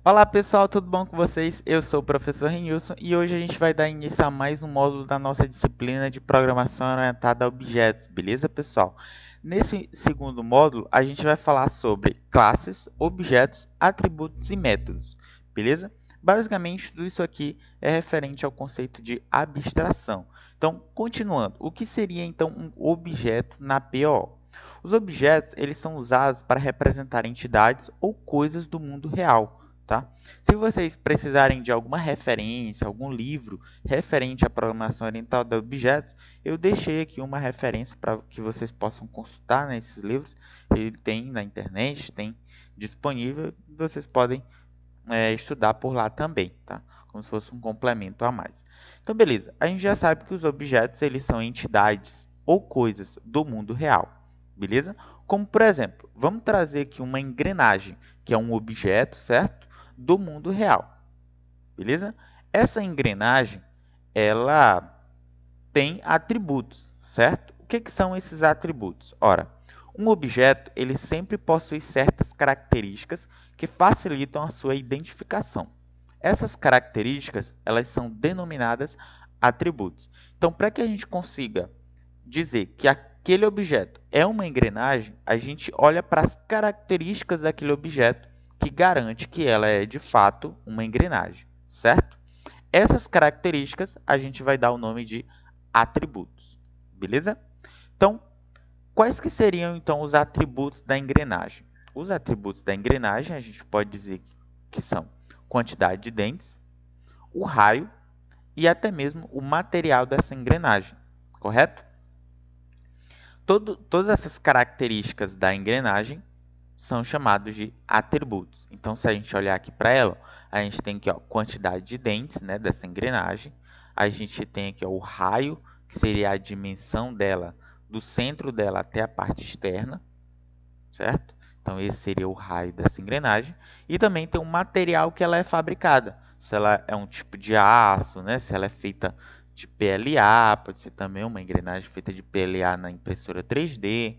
Olá pessoal, tudo bom com vocês? Eu sou o professor Renilson e hoje a gente vai dar início a mais um módulo da nossa disciplina de programação orientada a objetos, beleza pessoal? Nesse segundo módulo, a gente vai falar sobre classes, objetos, atributos e métodos, beleza? Basicamente, tudo isso aqui é referente ao conceito de abstração. Então, continuando, o que seria então um objeto na PO? Os objetos, eles são usados para representar entidades ou coisas do mundo real. Tá? Se vocês precisarem de alguma referência, algum livro referente à programação orientada a objetos, eu deixei aqui uma referência para que vocês possam consultar nesses livros. Ele tem na internet, tem disponível, vocês podem estudar por lá também, tá? Como se fosse um complemento a mais. Então, beleza. A gente já sabe que os objetos eles são entidades ou coisas do mundo real, beleza? Como, por exemplo, vamos trazer aqui uma engrenagem, que é um objeto, certo? Do mundo real, beleza? Essa engrenagem, ela tem atributos, certo? O que são esses atributos? Ora, um objeto ele sempre possui certas características que facilitam a sua identificação. Essas características elas são denominadas atributos. Então, para que a gente consiga dizer que aquele objeto é uma engrenagem, a gente olha para as características daquele objeto que garante que ela é de fato uma engrenagem, certo? Essas características a gente vai dar o nome de atributos, beleza? Então, quais que seriam então os atributos da engrenagem? Os atributos da engrenagem a gente pode dizer que são quantidade de dentes, o raio e até mesmo o material dessa engrenagem, correto? Todas essas características da engrenagem são chamados de atributos. Então, se a gente olhar aqui para ela, a gente tem aqui a quantidade de dentes, né, dessa engrenagem. A gente tem aqui o raio, que seria a dimensão dela, do centro dela até a parte externa, certo? Então, esse seria o raio dessa engrenagem. E também tem o material que ela é fabricada. Se ela é um tipo de aço, né? Se ela é feita de PLA, pode ser também uma engrenagem feita de PLA na impressora 3D.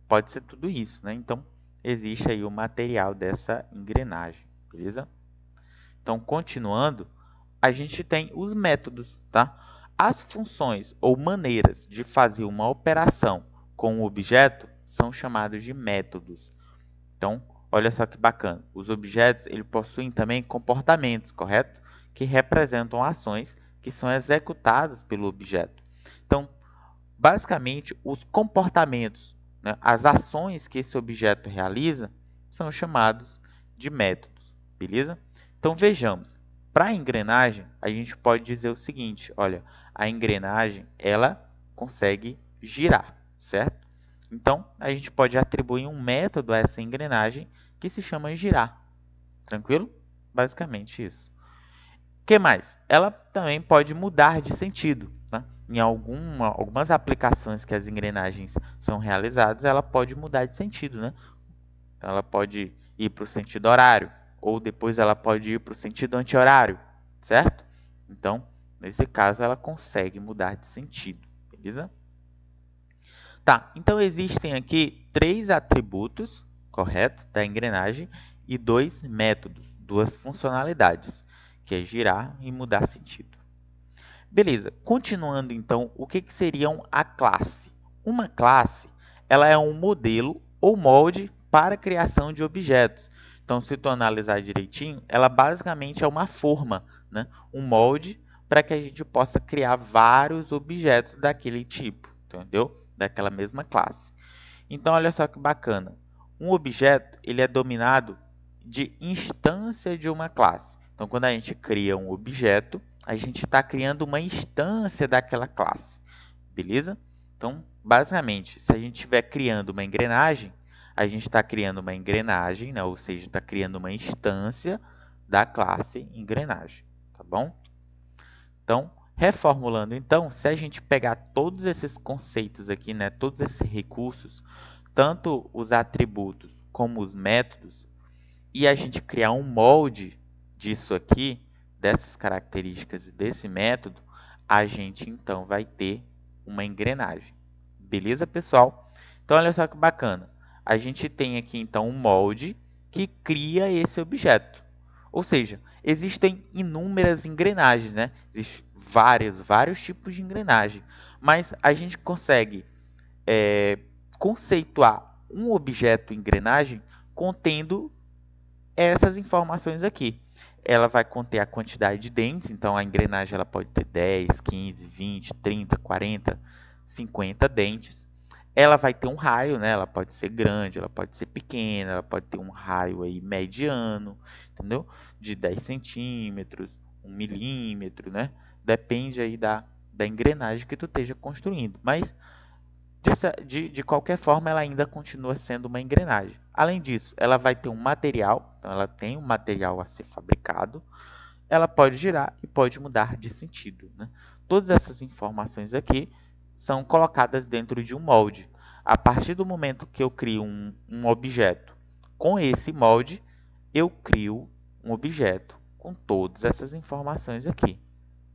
Pode ser tudo isso, né? Então, existe aí o material dessa engrenagem, beleza? Então, continuando, a gente tem os métodos, tá? As funções ou maneiras de fazer uma operação com o objeto são chamados de métodos. Então, olha só que bacana. Os objetos eles possuem também comportamentos, correto? Que representam ações que são executadas pelo objeto. Então, basicamente, os comportamentos, né, as ações que esse objeto realiza, são chamados de métodos, beleza? Então, vejamos. Para a engrenagem, a gente pode dizer o seguinte, olha, a engrenagem, ela consegue girar, certo? Então, a gente pode atribuir um método a essa engrenagem que se chama girar. Tranquilo? Basicamente isso. O que mais? Ela também pode mudar de sentido. Né? Em algumas aplicações que as engrenagens são realizadas, ela pode mudar de sentido. Né? Então, ela pode ir para o sentido horário, ou depois ela pode ir para o sentido anti-horário, certo? Então, nesse caso, ela consegue mudar de sentido, beleza? Tá, então existem aqui 3 atributos, correto, da engrenagem e 2 métodos, 2 funcionalidades, que é girar e mudar sentido. Beleza, continuando então, o que seriam a classe? Uma classe, ela é um modelo ou molde para a criação de objetos. Então, se tu analisar direitinho, ela basicamente é uma forma, né? Um molde para que a gente possa criar vários objetos daquele tipo, entendeu? Daquela mesma classe. Então, olha só que bacana. Um objeto ele é dominado de instância de uma classe. Então, quando a gente cria um objeto, a gente está criando uma instância daquela classe, beleza? Então, basicamente, se a gente estiver criando uma engrenagem, a gente está criando uma engrenagem, né? Ou seja, está criando uma instância da classe engrenagem, tá bom? Então, reformulando, então, se a gente pegar todos esses conceitos aqui, né? Todos esses recursos, tanto os atributos como os métodos, e a gente criar um molde disso aqui, dessas características e desse método, a gente então vai ter uma engrenagem. Beleza, pessoal? Então, olha só que bacana. A gente tem aqui então um molde que cria esse objeto. Ou seja, existem inúmeras engrenagens, né? Existem vários tipos de engrenagem, mas a gente consegue conceituar um objeto engrenagem contendo essas informações aqui. Ela vai conter a quantidade de dentes, então a engrenagem ela pode ter 10, 15, 20, 30, 40, 50 dentes. Ela vai ter um raio, né? Ela pode ser grande, ela pode ser pequena, ela pode ter um raio aí mediano, entendeu? De 10 centímetros, 1 milímetro, né? Depende aí da engrenagem que tu esteja construindo. Mas de qualquer forma, ela ainda continua sendo uma engrenagem. Além disso, ela vai ter um material, então ela tem um material a ser fabricado, ela pode girar e pode mudar de sentido, né? Todas essas informações aqui são colocadas dentro de um molde. A partir do momento que eu crio um objeto com esse molde, eu crio um objeto com todas essas informações aqui,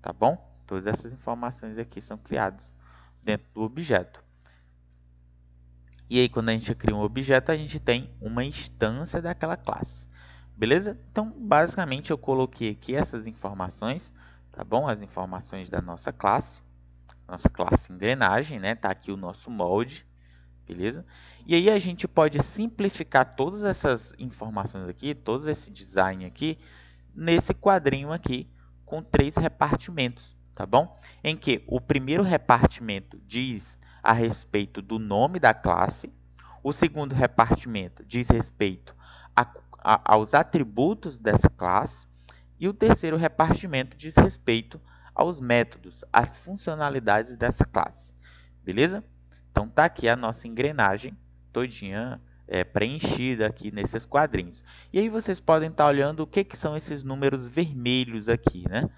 tá bom? Todas essas informações aqui são criadas dentro do objeto. E aí, quando a gente cria um objeto, a gente tem uma instância daquela classe. Beleza? Então, basicamente, eu coloquei aqui essas informações, tá bom? As informações da nossa classe engrenagem, né? Tá aqui o nosso molde, beleza? E aí, a gente pode simplificar todas essas informações aqui, todo esse design aqui, nesse quadrinho aqui, com 3 repartimentos, tá bom? Em que o primeiro repartimento diz a respeito do nome da classe, o segundo repartimento diz respeito aos atributos dessa classe, e o terceiro repartimento diz respeito aos métodos, às funcionalidades dessa classe, beleza? Então tá aqui a nossa engrenagem todinha preenchida aqui nesses quadrinhos. E aí vocês podem estar olhando o que são esses números vermelhos aqui, né?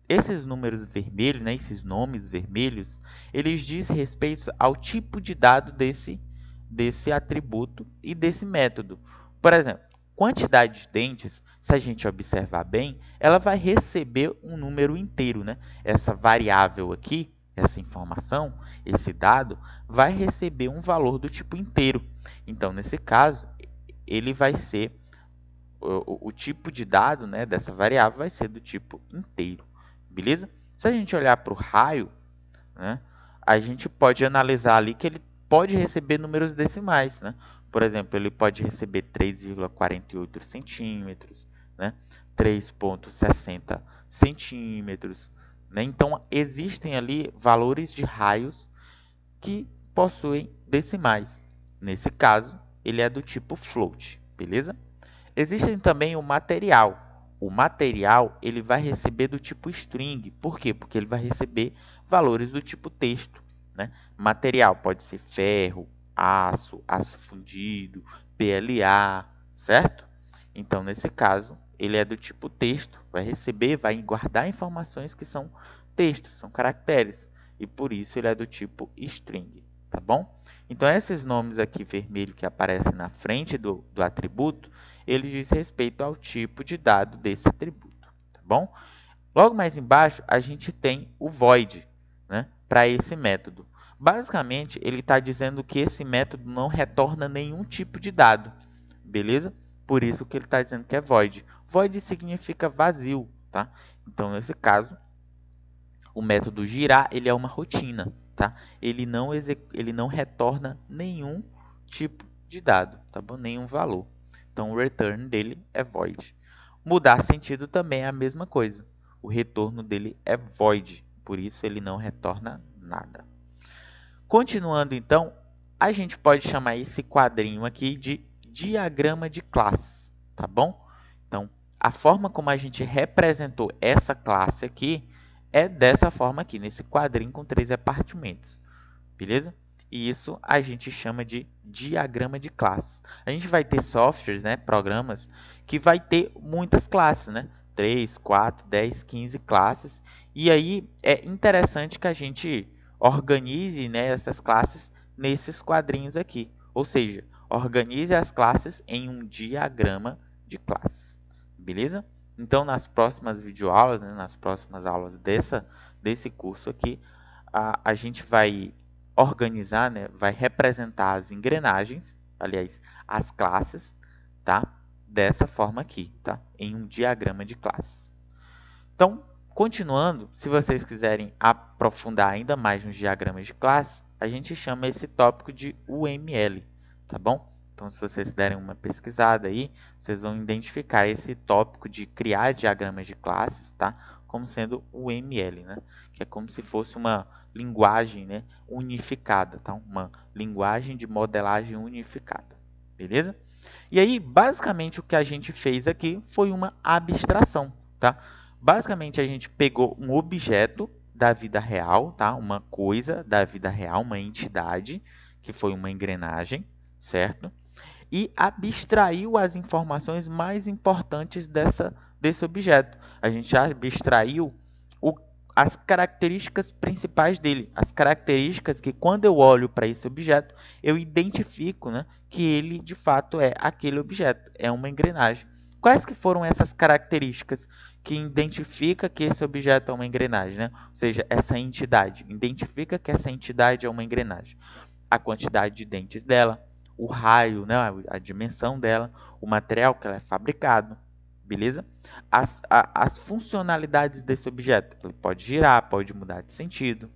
Esses números vermelhos, né, esses nomes vermelhos, eles dizem respeito ao tipo de dado desse atributo e desse método. Por exemplo, quantidade de dentes, se a gente observar bem, ela vai receber um número inteiro, né? Essa variável aqui, essa informação, esse dado, vai receber um valor do tipo inteiro. Então, nesse caso, ele vai ser o tipo de dado, né, dessa variável vai ser do tipo inteiro, beleza? Se a gente olhar para o raio, né, a gente pode analisar ali que ele pode receber números decimais, né? Por exemplo, ele pode receber 3,48 centímetros, né? 3,60 centímetros, né? Então, existem ali valores de raios que possuem decimais. Nesse caso, ele é do tipo float, beleza? Existe também o material. O material ele vai receber do tipo string. Por quê? Porque ele vai receber valores do tipo texto, né? Material pode ser ferro, aço, aço fundido, PLA, certo? Então, nesse caso, ele é do tipo texto, vai guardar informações que são textos, são caracteres, e por isso ele é do tipo string, tá bom? Então, esses nomes aqui vermelho que aparecem na frente do atributo, ele diz respeito ao tipo de dado desse atributo, tá bom? Logo mais embaixo, a gente tem o void, né, para esse método. Basicamente, ele está dizendo que esse método não retorna nenhum tipo de dado, beleza? Por isso que ele está dizendo que é void. Void significa vazio, tá? Então, nesse caso, o método girar ele é uma rotina, tá? Ele não retorna nenhum tipo de dado, tá bom? Nenhum valor. Então, o return dele é void. Mudar sentido também é a mesma coisa. O retorno dele é void, por isso ele não retorna nada. Continuando, então, a gente pode chamar esse quadrinho aqui de diagrama de classes, tá bom? Então, a forma como a gente representou essa classe aqui é dessa forma aqui, nesse quadrinho com 3 repartimentos, beleza? E isso a gente chama de diagrama de classes. A gente vai ter softwares, né, programas, que vai ter muitas classes, né? 3, 4, 10, 15 classes. E aí é interessante que a gente organize, né, essas classes nesses quadrinhos aqui. Ou seja, organize as classes em um diagrama de classes. Beleza? Então, nas próximas videoaulas, né, nas próximas aulas desse curso aqui, a gente vai organizar, né, vai representar as engrenagens, aliás, as classes, tá? dessa forma aqui, tá? Em um diagrama de classes. Então, continuando, se vocês quiserem aprofundar ainda mais nos diagramas de classe, a gente chama esse tópico de UML, tá bom? Então, se vocês derem uma pesquisada aí, vocês vão identificar esse tópico de criar diagramas de classes, tá? Como sendo o UML, né? Que é como se fosse uma linguagem, né, unificada, tá? Uma linguagem de modelagem unificada, beleza? E aí, basicamente, o que a gente fez aqui foi uma abstração, tá? Basicamente, a gente pegou um objeto da vida real, tá? Uma coisa da vida real, uma entidade, que foi uma engrenagem, certo? E abstraiu as informações mais importantes desse objeto. A gente abstraiu as características principais dele, as características que quando eu olho para esse objeto, eu identifico, né, que ele de fato é aquele objeto, é uma engrenagem. Quais que foram essas características que identifica que esse objeto é uma engrenagem, né? Ou seja, essa entidade identifica que essa entidade é uma engrenagem. A quantidade de dentes dela, o raio, né, a dimensão dela, o material que ela é fabricado, beleza? As funcionalidades desse objeto. Ele pode girar, pode mudar de sentido,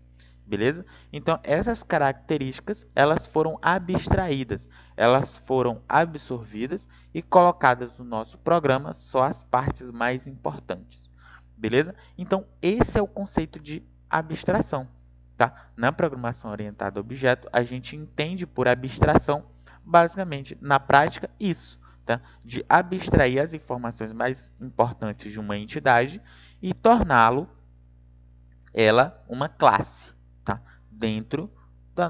beleza? Então, essas características, elas foram abstraídas, elas foram absorvidas e colocadas no nosso programa só as partes mais importantes, beleza? Então, esse é o conceito de abstração, tá? Na programação orientada a objeto, a gente entende por abstração, basicamente, na prática, isso. Tá? De abstrair as informações mais importantes de uma entidade e torná-lo ela uma classe, tá? Dentro do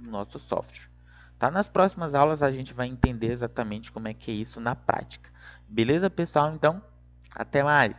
nosso software. Tá? Nas próximas aulas a gente vai entender exatamente como é que é isso na prática. Beleza, pessoal? Então, até mais!